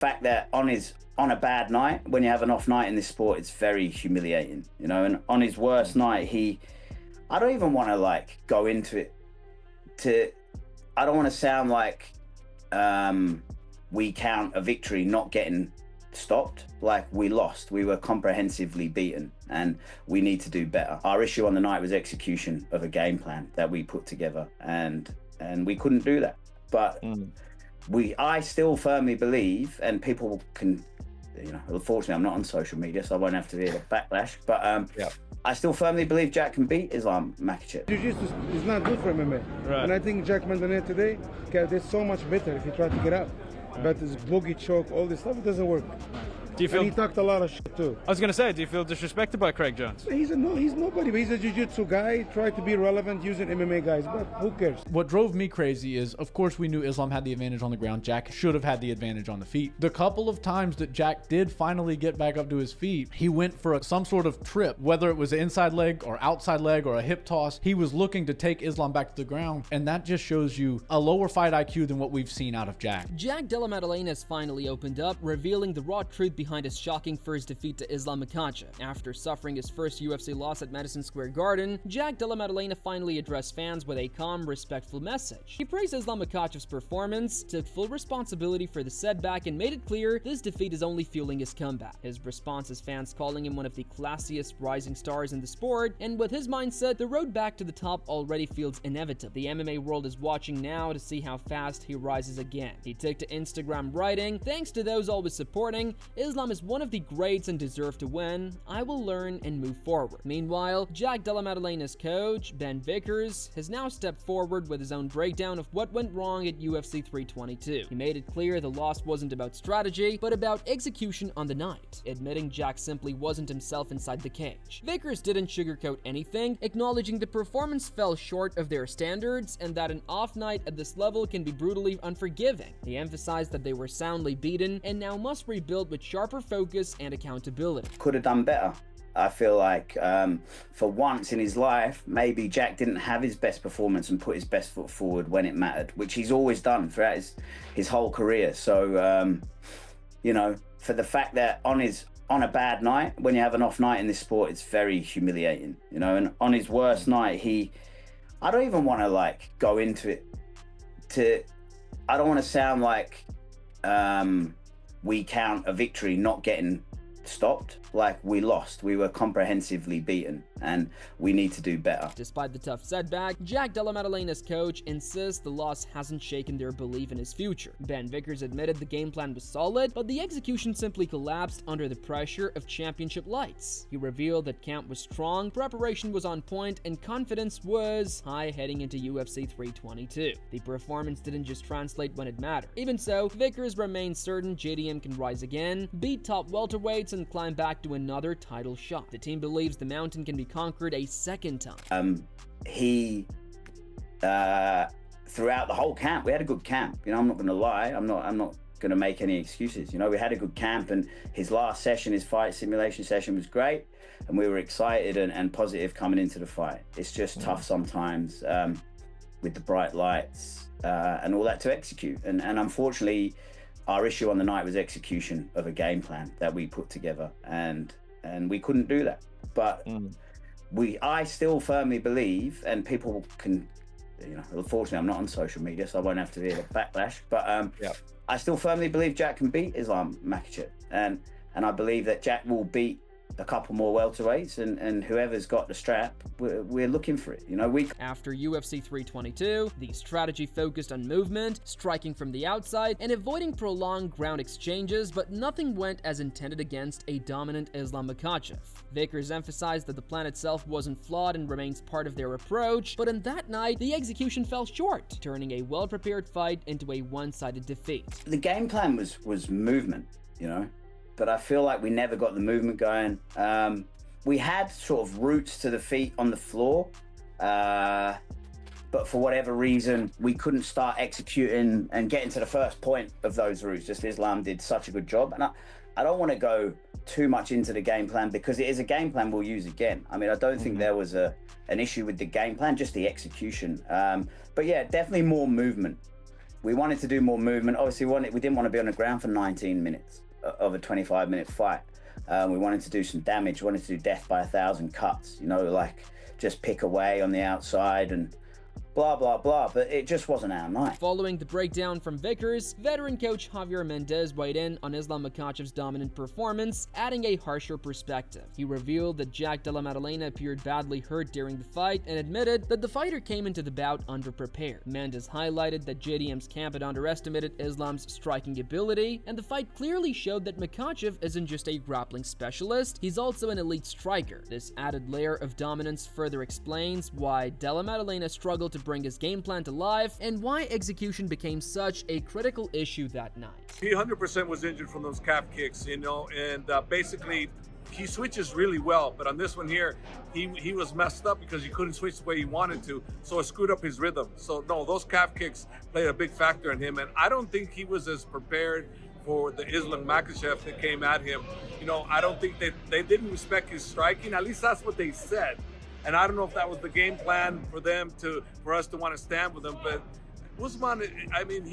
fact that on a bad night, when you have an off night in this sport, it's very humiliating, you know. And on his worst night, I don't even want to like go into it. I don't want to sound like we count a victory not getting stopped. Like, we lost, we were comprehensively beaten, and we need to do better. Our issue on the night was execution of a game plan that we put together, and we couldn't do that. But I still firmly believe, and people can, you know, unfortunately I'm not on social media, so I won't have to hear the backlash, but I still firmly believe Jack can beat Islam Makhachev. Jiu-Jitsu is not good for MMA. Right. And I think Jack Maddalena today did so much better if he tried to get up. But this boogie choke, all this stuff, it doesn't work. Do you feel? And he talked a lot of shit too. I was gonna say, do you feel disrespected by Craig Jones? He's nobody. But he's a jiu-jitsu guy. Tried to be relevant using MMA guys, but who cares? What drove me crazy is, of course, we knew Islam had the advantage on the ground. Jack should have had the advantage on the feet. The couple of times that Jack did finally get back up to his feet, he went for some sort of trip, whether it was an inside leg or outside leg or a hip toss. He was looking to take Islam back to the ground, and that just shows you a lower fight IQ than what we've seen out of Jack. Jack Della Maddalena has finally opened up, revealing the raw truth behind his shocking first defeat to Islam Makhachev. After suffering his first UFC loss at Madison Square Garden, Jack Della Maddalena finally addressed fans with a calm, respectful message. He praised Islam Makhachev's performance, took full responsibility for the setback, and made it clear this defeat is only fueling his comeback. His response is fans calling him one of the classiest rising stars in the sport, and with his mindset, the road back to the top already feels inevitable. The MMA world is watching now to see how fast he rises again. He took to Instagram writing, "Thanks to those always supporting, Islam is one of the greats and deserve to win. I will learn and move forward." Meanwhile, Jack Della Maddalena's coach, Ben Vickers, has now stepped forward with his own breakdown of what went wrong at UFC 322. He made it clear the loss wasn't about strategy, but about execution on the night, admitting Jack simply wasn't himself inside the cage. Vickers didn't sugarcoat anything, acknowledging the performance fell short of their standards and that an off night at this level can be brutally unforgiving. He emphasized that they were soundly beaten and now must rebuild with sharper focus and accountability. Could have done better. I feel like for once in his life, maybe Jack didn't have his best performance and put his best foot forward when it mattered, which he's always done throughout his whole career. So, you know, for the fact that on a bad night, when you have an off night in this sport, it's very humiliating, you know. And on his worst night, I don't even want to like go into it. I don't want to sound like we count a victory not getting stopped. Like, we lost, we were comprehensively beaten, and we need to do better. Despite the tough setback, Jack Della Maddalena's coach insists the loss hasn't shaken their belief in his future. Ben Vickers admitted the game plan was solid, but the execution simply collapsed under the pressure of championship lights. He revealed that camp was strong, preparation was on point, and confidence was high heading into UFC 322. The performance didn't just translate when it mattered. Even so, Vickers remains certain JDM can rise again, beat top welterweights, and climb back to another title shot. The team believes the mountain can be conquered a second time. Throughout the whole camp, we had a good camp. You know, I'm not going to lie. I'm not going to make any excuses. You know, we had a good camp, and his last session, his fight simulation session, was great, and we were excited and positive coming into the fight. It's just tough sometimes with the bright lights and all that to execute. And unfortunately, our issue on the night was execution of a game plan that we put together, and we couldn't do that. But I still firmly believe, and people can, you know, unfortunately I'm not on social media, so I won't have to hear the backlash, but I still firmly believe Jack can beat Islam Makhachev, and I believe that Jack will beat a couple more welterweights, and whoever's got the strap, we're looking for it. You know, After UFC 322, the strategy focused on movement, striking from the outside, and avoiding prolonged ground exchanges, but nothing went as intended against a dominant Islam Makhachev. Vickers emphasized that the plan itself wasn't flawed and remains part of their approach, but on that night, the execution fell short, turning a well-prepared fight into a one-sided defeat. The game plan was movement, you know, but I feel like we never got the movement going. We had sort of routes to the feet on the floor, but for whatever reason, we couldn't start executing and getting to the first point of those routes. Just Islam did such a good job. And I don't want to go too much into the game plan, because it is a game plan we'll use again. I mean, I don't think there was an issue with the game plan, just the execution. But yeah, definitely more movement. We wanted to do more movement. Obviously, we didn't want to be on the ground for 19 minutes of a 25-minute fight. We wanted to do some damage. We wanted to do death by 1,000 cuts, you know, like just pick away on the outside and blah, blah, blah, but it just wasn't our night. Following the breakdown from Vickers, veteran coach Javier Mendez weighed in on Islam Makhachev's dominant performance, adding a harsher perspective. He revealed that Jack Della Maddalena appeared badly hurt during the fight and admitted that the fighter came into the bout underprepared. Mendez highlighted that JDM's camp had underestimated Islam's striking ability, and the fight clearly showed that Makhachev isn't just a grappling specialist, he's also an elite striker. This added layer of dominance further explains why Della Maddalena struggled to bring his game plan to life and why execution became such a critical issue that night. He 100% was injured from those calf kicks, you know, and basically he switches really well, but on this one here, he was messed up because he couldn't switch the way he wanted to, so it screwed up his rhythm. So no, those calf kicks played a big factor in him, and I don't think he was as prepared for the Islam Makhachev that came at him. You know, I don't think they didn't respect his striking, at least that's what they said. And I don't know if that was the game plan for us to want to stand with him. But Usman, I mean,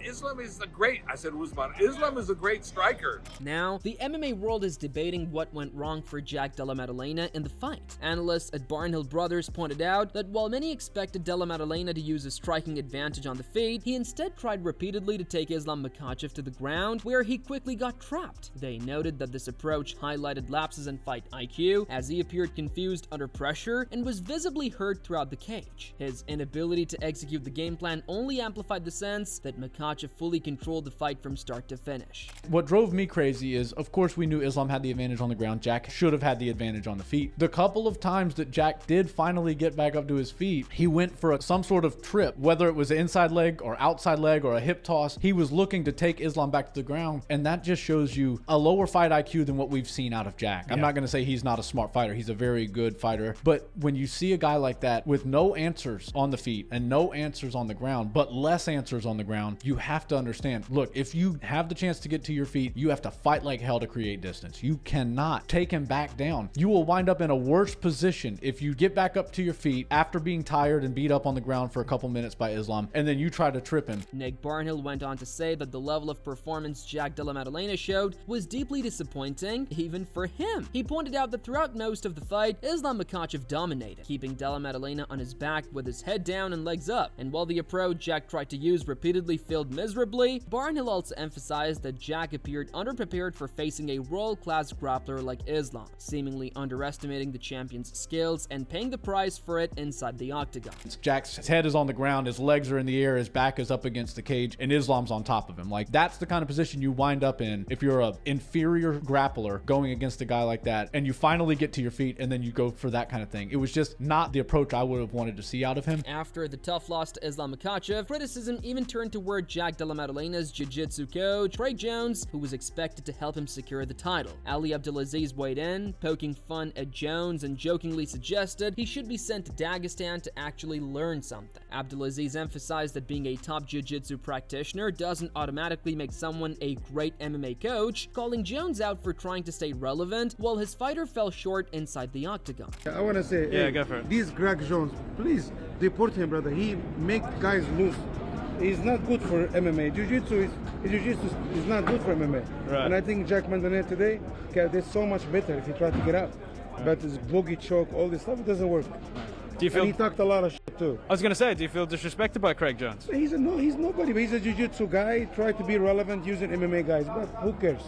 Islam is Islam is a great striker. Now, the MMA world is debating what went wrong for Jack Della Maddalena in the fight. Analysts at Barnhill Brothers pointed out that while many expected Della Maddalena to use a striking advantage on the feet, he instead tried repeatedly to take Islam Makhachev to the ground, where he quickly got trapped. They noted that this approach highlighted lapses in fight IQ, as he appeared confused under pressure and was visibly hurt throughout the cage. His inability to execute the game plan only amplified the sense that Makhachev fully controlled the fight from start to finish. What drove me crazy is, of course, we knew Islam had the advantage on the ground. Jack should have had the advantage on the feet. The couple of times that Jack did finally get back up to his feet, he went for some sort of trip, whether it was an inside leg or outside leg or a hip toss. He was looking to take Islam back to the ground, and that just shows you a lower fight IQ than what we've seen out of Jack. I'm not going to say he's not a smart fighter. He's a very good fighter, but when you see a guy like that with no answers on the feet and no answers on the ground, but less answers on the ground, you have to understand, look, if you have the chance to get to your feet, you have to fight like hell to create distance. You cannot take him back down. You will wind up in a worse position if you get back up to your feet after being tired and beat up on the ground for a couple minutes by Islam, and then you try to trip him. Nick Barnhill went on to say that the level of performance Jack Della Maddalena showed was deeply disappointing, even for him. He pointed out that throughout most of the fight, Islam Makhachev dominated, keeping Della Maddalena on his back with his head down and legs up, and while the approach Jack tried to use repeatedly failed miserably, Barnhill also emphasized that Jack appeared underprepared for facing a world-class grappler like Islam, seemingly underestimating the champion's skills and paying the price for it inside the octagon. Jack's head is on the ground, his legs are in the air, his back is up against the cage, and Islam's on top of him. Like, that's the kind of position you wind up in if you're an inferior grappler going against a guy like that, and you finally get to your feet, and then you go for that kind of thing. It was just not the approach I would have wanted to see out of him. After the tough loss to Islam Makhachev, criticism even turned toward Jack Della Maddalena's jiu-jitsu coach, Craig Jones, who was expected to help him secure the title. Ali Abdulaziz weighed in, poking fun at Jones and jokingly suggested he should be sent to Dagestan to actually learn something. Abdulaziz emphasized that being a top jiu-jitsu practitioner doesn't automatically make someone a great MMA coach, calling Jones out for trying to stay relevant while his fighter fell short inside the octagon. I want to say, go for it. This Craig Jones, please deport him, brother. He make guys lose. He's not good for MMA. Jiu-jitsu is not good for MMA. Right. And I think Jack Maddalena today did so much better if he tried to get up. But his boogie choke, all this stuff, it doesn't work. Do you feel? And he talked a lot of shit too. I was going to say, do you feel disrespected by Craig Jones? He's nobody, but he's a jiu-jitsu guy. Tried to be relevant using MMA guys, but who cares?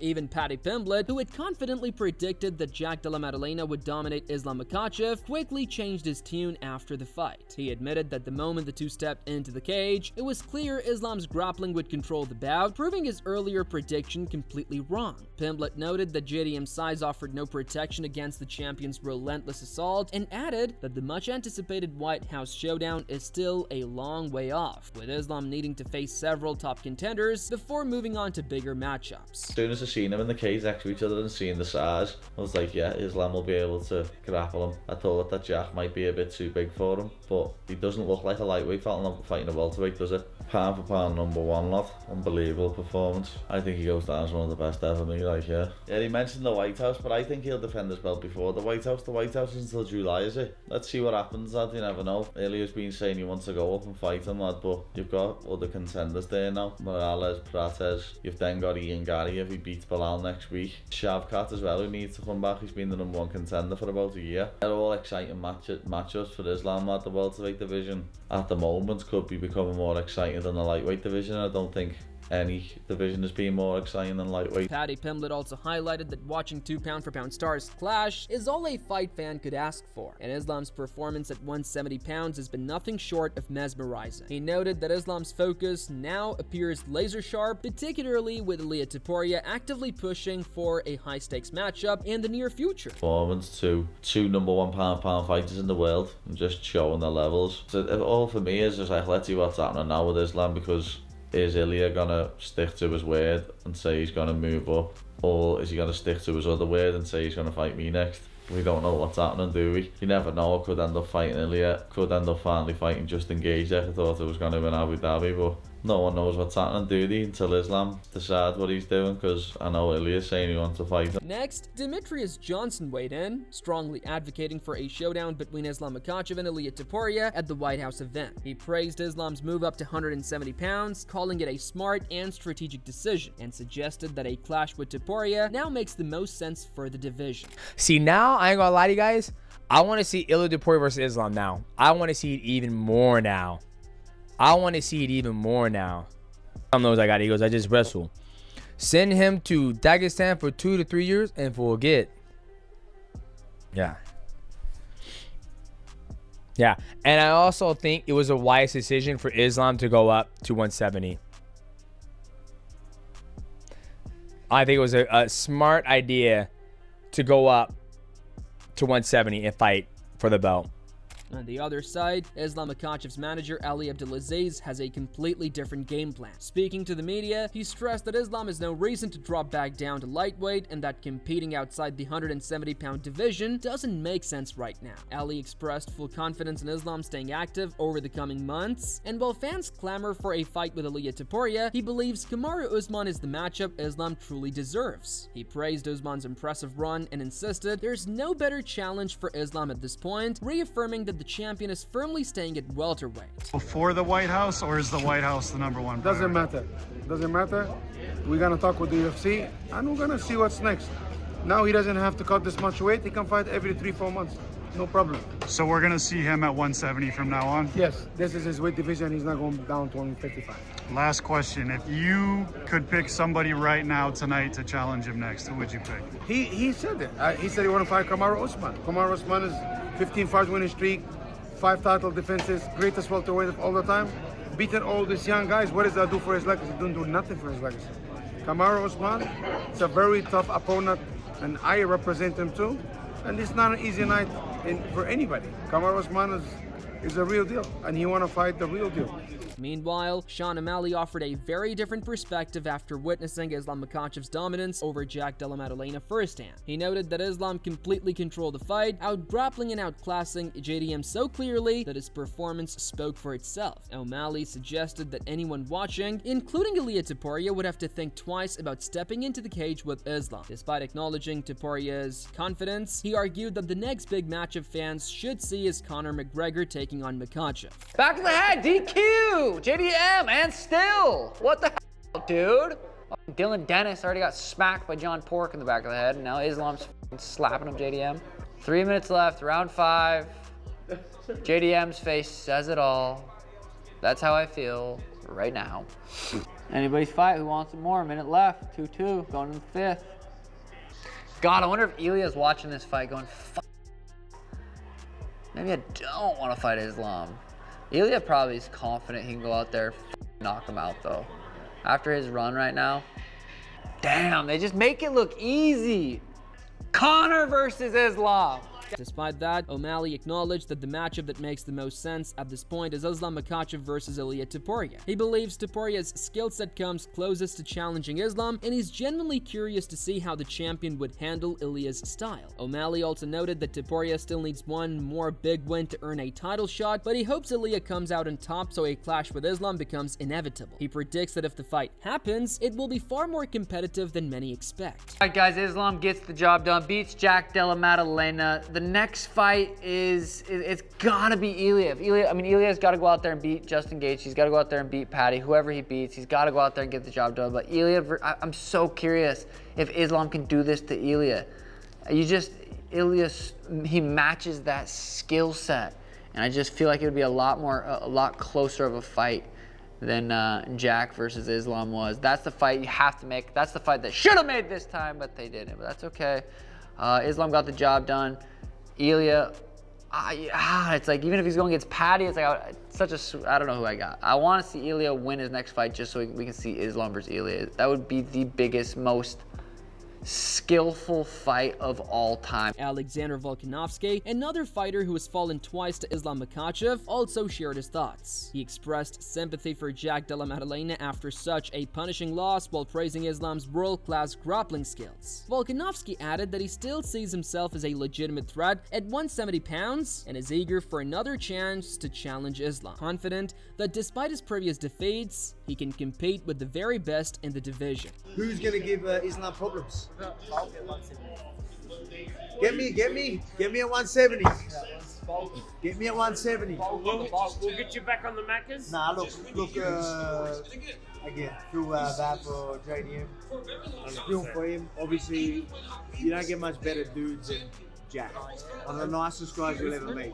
Even Paddy Pimblett, who had confidently predicted that Jack Della Maddalena would dominate Islam Makhachev, quickly changed his tune after the fight. He admitted that the moment the two stepped into the cage, it was clear Islam's grappling would control the bout, proving his earlier prediction completely wrong. Pimblett noted that JDM's size offered no protection against the champion's relentless assault, and added that the much-anticipated White House showdown is still a long way off, with Islam needing to face several top contenders before moving on to bigger matchups. As soon as I seen him in the cage next to each other and seeing the size, I was like, yeah, Islam will be able to grapple him. I thought that Jack might be a bit too big for him, but he doesn't look like a lightweight fighting a welterweight, does it? Pound for pound #1, lad. Unbelievable performance. I think he goes down as one of the best ever, me, like, yeah. Yeah, he mentioned the White House, but I think he'll defend his belt before the White House. The White House is until July, is it? Let's see see what happens, lad. You never know. Ilya's been saying he wants to go up and fight him, lad, but you've got other contenders there now. Morales, Prates. You've then got Ian Gary if he beats Bilal next week. Shavkat as well, who needs to come back. He's been the #1 contender for about a year. They're all exciting matchups for Islam, lad. The welterweight division at the moment could be becoming more exciting than the lightweight division. I don't think any division has been more exciting than lightweight. Paddy Pimblett also highlighted that watching 2 pound-for-pound stars clash is all a fight fan could ask for, and Islam's performance at 170 pounds has been nothing short of mesmerizing. He noted that Islam's focus now appears laser-sharp, particularly with Ilia Topuria actively pushing for a high-stakes matchup in the near future. Performance to 2 #1 pound-for-pound fighters in the world and just showing their levels. So all for me is just like, let's see what's happening now with Islam, because is Ilia gonna stick to his word and say he's gonna move up, or is he gonna stick to his other word and say he's gonna fight me next? We don't know what's happening, do we? You never know. I could end up fighting Ilia, could end up finally fighting Justin Gage. I thought it was gonna be in Abu Dhabi, but no one knows what's happening, do they, until Islam decides what he's doing, because I know Ilya's saying he wants to fight him. Next, Demetrius Johnson weighed in, strongly advocating for a showdown between Islam Makhachev and Ilia Topuria at the White House event. He praised Islam's move up to 170 pounds, calling it a smart and strategic decision, and suggested that a clash with Topuria now makes the most sense for the division. See, now, I ain't gonna lie to you guys, I want to see Ilia Topuria versus Islam now. I want to see it even more now. Some knows I got egos. I just wrestle. Send him to Dagestan for 2 to 3 years and forget. Yeah. And I also think it was a wise decision for Islam to go up to 170. I think it was a smart idea to go up to 170 and fight for the belt. On the other side, Islam Makhachev's manager Ali Abdelaziz has a completely different game plan. Speaking to the media, he stressed that Islam has no reason to drop back down to lightweight and that competing outside the 170-pound division doesn't make sense right now. Ali expressed full confidence in Islam staying active over the coming months, and while fans clamor for a fight with Ilia Topuria, he believes Kamaru Usman is the matchup Islam truly deserves. He praised Usman's impressive run and insisted there's no better challenge for Islam at this point, reaffirming that the champion is firmly staying at welterweight. Before the White House, or is the White House the #1 priority? Doesn't matter. We're gonna talk with the UFC and we're gonna see what's next. Now he doesn't have to cut this much weight. He can fight every 3-4 months. No problem. So we're gonna see him at 170 from now on? Yes, this is his weight division. He's not going down to 155. Last question. If you could pick somebody right now tonight to challenge him next, who would you pick? He said it. He said he want to fight Kamaru Usman. Kamaru Usman is 15 fights winning streak, 5 title defenses, greatest welterweight of all the time. Beating all these young guys. What does that do for his legacy? It don't do nothing for his legacy. Kamaru Usman, it's a very tough opponent, and I represent him too. And it's not an easy night for anybody. Kamaru Usman is a real deal, and he want to fight the real deal. Meanwhile, Sean O'Malley offered a very different perspective after witnessing Islam Makhachev's dominance over Jack Della Maddalena firsthand. He noted that Islam completely controlled the fight, out-grappling and outclassing JDM so clearly that his performance spoke for itself. O'Malley suggested that anyone watching, including Ilia Topuria, would have to think twice about stepping into the cage with Islam. Despite acknowledging Topuria's confidence, he argued that the next big matchup fans should see is Conor McGregor taking on Makhachev. Back of the head, DQ! JDM, and still! What the hell, dude? Dylan Dennis already got smacked by John Pork in the back of the head, and now Islam's slapping him, JDM. 3 minutes left, round 5. JDM's face says it all. That's how I feel right now. Anybody's fight, who wants it more? A minute left, 2-2, going to the 5th. God, I wonder if Ilya's watching this fight going, fuck. Maybe I don't want to fight Islam. Ilia probably is confident he can go out there and knock him out, though. After his run right now. Damn, they just make it look easy. Conor versus Islam. Despite that, O'Malley acknowledged that the matchup that makes the most sense at this point is Islam Makhachev versus Ilia Topuria. He believes Topuria's skill set comes closest to challenging Islam, and he's genuinely curious to see how the champion would handle Ilia's style. O'Malley also noted that Topuria still needs one more big win to earn a title shot, but he hopes Ilia comes out on top so a clash with Islam becomes inevitable. He predicts that if the fight happens, it will be far more competitive than many expect. Alright guys, Islam gets the job done, beats Jack Della Maddalena. The next fight it's gotta be Ilya. Ilya's got to go out there and beat Justin Gaethje. He's got to go out there and beat Patty. Whoever he beats, he's got to go out there and get the job done. But Ilya, I'm so curious if Islam can do this to Ilya. Ilya, he matches that skill set, and I just feel like it would be a lot closer of a fight than Jack versus Islam was. That's the fight you have to make. That's the fight that should have made this time, but they didn't. But that's okay. Islam got the job done. Ilya, it's like even if he's going against Patty, it's like I don't know who I got. I want to see Ilya win his next fight just so we can see Islam versus Ilya. That would be the biggest, most skillful fight of all time. Alexander Volkanovski, another fighter who has fallen twice to Islam Makhachev, also shared his thoughts. He expressed sympathy for Jack Della Maddalena after such a punishing loss while praising Islam's world-class grappling skills. Volkanovski added that he still sees himself as a legitimate threat at 170 pounds and is eager for another chance to challenge Islam, confident that despite his previous defeats, he can compete with the very best in the division. Who's going to give Islam problems? Get me at 170. Get me at 170. We'll get you back on the Maccas. Nah, look, again, feel bad for JDM. Feel for him. Obviously, you don't get much better dudes than Jack. One of the nicest guys you'll ever meet.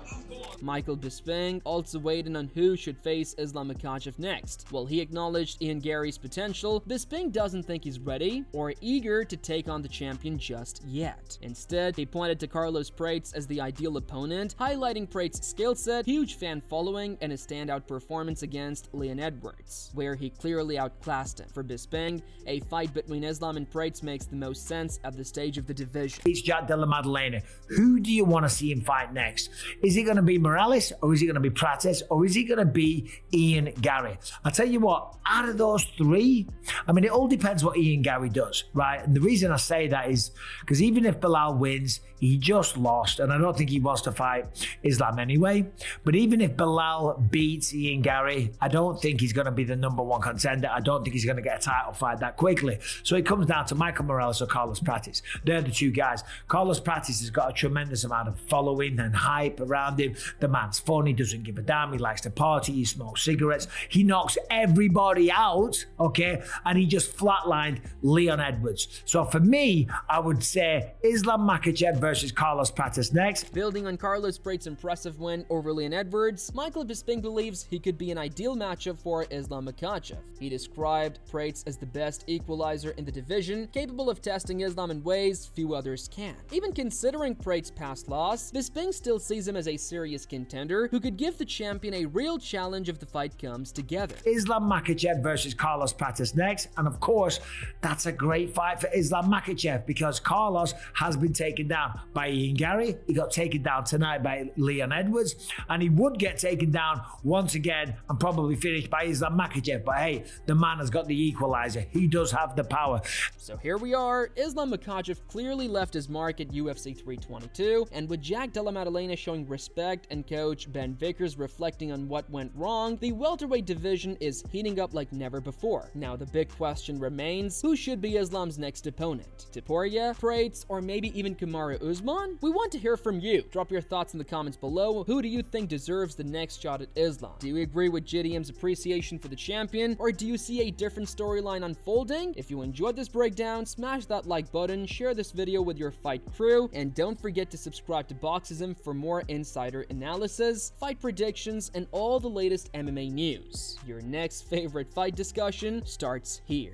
Michael Bisping also weighed in on who should face Islam Makhachev next. While he acknowledged Ian Gary's potential, Bisping doesn't think he's ready or eager to take on the champion just yet. Instead, he pointed to Carlos Prates as the ideal opponent, highlighting Prates' skill set, huge fan following, and his standout performance against Leon Edwards, where he clearly outclassed him. For Bisping, a fight between Islam and Prates makes the most sense at this stage of the division. It's Jack Della Maddalena. Who do you want to see him fight next? Is it going to be Morales, or is it going to be Prates, or is it going to be Ian Gary? I'll tell you what, out of those three, it all depends what Ian Gary does, right? And the reason I say that is because even if Belal wins, he just lost, and I don't think he wants to fight Islam anyway. But even if Belal beats Ian Gary, I don't think he's going to be the #1 contender. I don't think he's going to get a title fight that quickly. So it comes down to Michael Morales or Carlos Prates. They're the two guys. Carlos Prates has got a tremendous amount of following and hype around him. The man's fun, he doesn't give a damn, he likes to party, he smokes cigarettes, he knocks everybody out, okay, and he just flatlined Leon Edwards. So for me, I would say Islam Makhachev versus Carlos Prates next. Building on Carlos Prates' impressive win over Leon Edwards, Michael Bisping believes he could be an ideal matchup for Islam Makhachev. He described Prates as the best equalizer in the division, capable of testing Islam in ways few others can. Even considering Prates' past loss, Bisping still sees him as a serious contender who could give the champion a real challenge if the fight comes together. Islam Makhachev versus Carlos Prates next, and of course, that's a great fight for Islam Makhachev because Carlos has been taken down by Ian Gary, he got taken down tonight by Leon Edwards, and he would get taken down once again and probably finished by Islam Makhachev, but hey, the man has got the equalizer, he does have the power. So here we are, Islam Makhachev clearly left his mark at UFC 322, and with Jack Della Maddalena showing respect and coach Ben Vickers reflecting on what went wrong, the welterweight division is heating up like never before. Now the big question remains, who should be Islam's next opponent? Topuria, Prates, or maybe even Kamaru Usman? We want to hear from you. Drop your thoughts in the comments below. Who do you think deserves the next shot at Islam? Do you agree with JDM's appreciation for the champion, or do you see a different storyline unfolding? If you enjoyed this breakdown, smash that like button, share this video with your fight crew, and don't forget to subscribe to Boxism for more insider analysis, fight predictions, and all the latest MMA news. Your next favorite fight discussion starts here.